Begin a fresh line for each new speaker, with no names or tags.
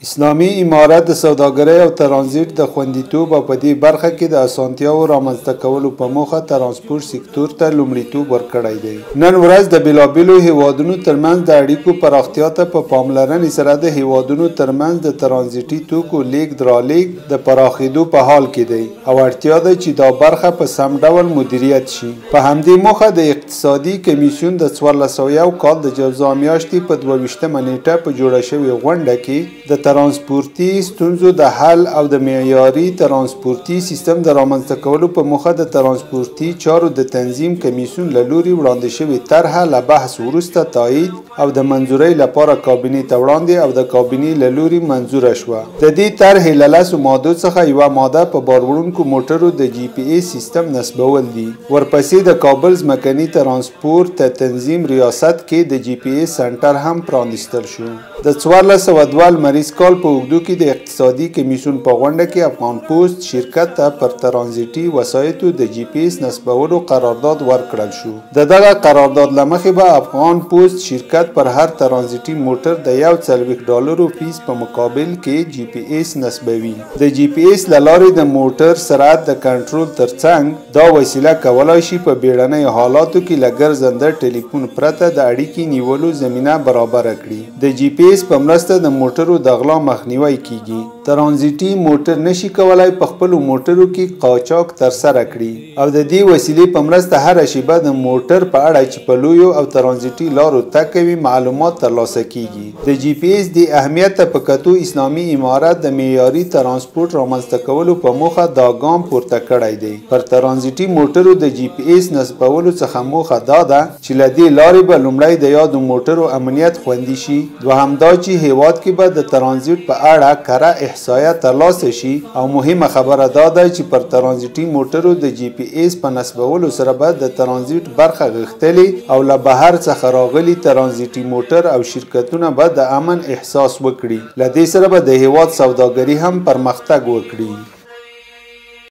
اسلامي امارت د سوداګرۍ او ترانزیت د خوندیتوب او په دې برخه کې د اسانتیاو رامنځته کولو په موخه ترانسپورت سکتور ته لومړیتوب ورکړی دی. نن ورځ د بیلابیلو هیوادونو ترمنځ د اړیکو پراختیا ته په پاملرنې سره د هیوادونو ترمنځ د ترانزیتي توکو لیږد رالېږد د پراخېدو په حال کې دی او اړتیا ده چې دا برخه په سم ډول مدیریت شي. په همدې موخه د اقتصادي کمیسیون د 1401 کال د جوزا میاشتې په 22مه نیټه په جوړه شوې غونډه کې د ترانسپورتي ستونزو د حل او د معیاري ترانسپورتي سیستم د رامنځته کولو په موخه د ترانسپورتي چارو د تنظیم کمیسیون له لوري وړاندې شوې طرحه له بحث وروسته تایید او د منظورۍ لپاره کابینې ته وړاندې او د کابینې له لوري منظوره شوه. د دې طرحې له 10 مادو څخه یوه ماده په بار وړونکو موټرو د جی پی ایس سیستم نصبول دي. ورپسې د کابل ځمکني ترانسپورت تنظیم ریاست کې د جی پی ایس سنټر هم پرانیستل شو. د 1402 لمریز کال په اوږدو کې د اقتصادي کمیسیون په غونډه کې افغان پوسټ شرکت ته پر ترانزیتي وسایطو د جی پی ایس نصبولو قرارداد ورکړل شو. د دغه قرارداد له مخې به افغان پوسټ شرکت پر هر ترانزیتي موټر د $140 فیس په مقابل کې جی پی ایس نصبوي. د جی پی ایس له لارې د موټر سرعت د کنټرول ترڅنګ دا وسیله کولای شي په بیړنیو حالاتو کې له ګرځنده ټلیفون پرته د اړیکې نیولو زمینه برابره کړي. د جی پی ایس په مرسته د موټرو د غلا مخنیوی کیږي. ترانزیتي موټر نشي کولای په خپلو موټرو کې قاچاق ترسره کړي او د دې وسیلې په مرسته هره شیبه د موټر په اړه چې په لویو او ترانزیتي لارو تګ کوي معلومات ترلاسه کیږي. د جی پی ایس د اهمیت ته په کتو اسلامي امارت د معیاري ترانسپورت رامنځته کولو په موخه دا ګام پورته کړی دی. پر ترانزیتي موټرو د جی پی ایس نصبولو څخه موخه دا ده چې له دې لارې به لومړی د یادو موټرو امنیت خوندي شي، دوهم دا چې هیواد کې به د ترانزیت په اړه کره احصایه ترلاسه شي او مهمه خبره دا ده چې پر ترانزیتي موټرو د جی پی ایس په نصبولو سره به د ترانزیت برخه غښتلې او له بهر څخه راغلي ترانزیتي موټر او شرکتونه به د امن احساس وکړي. له دې سره به د هیواد سوداګري هم پرمختګ وکړي.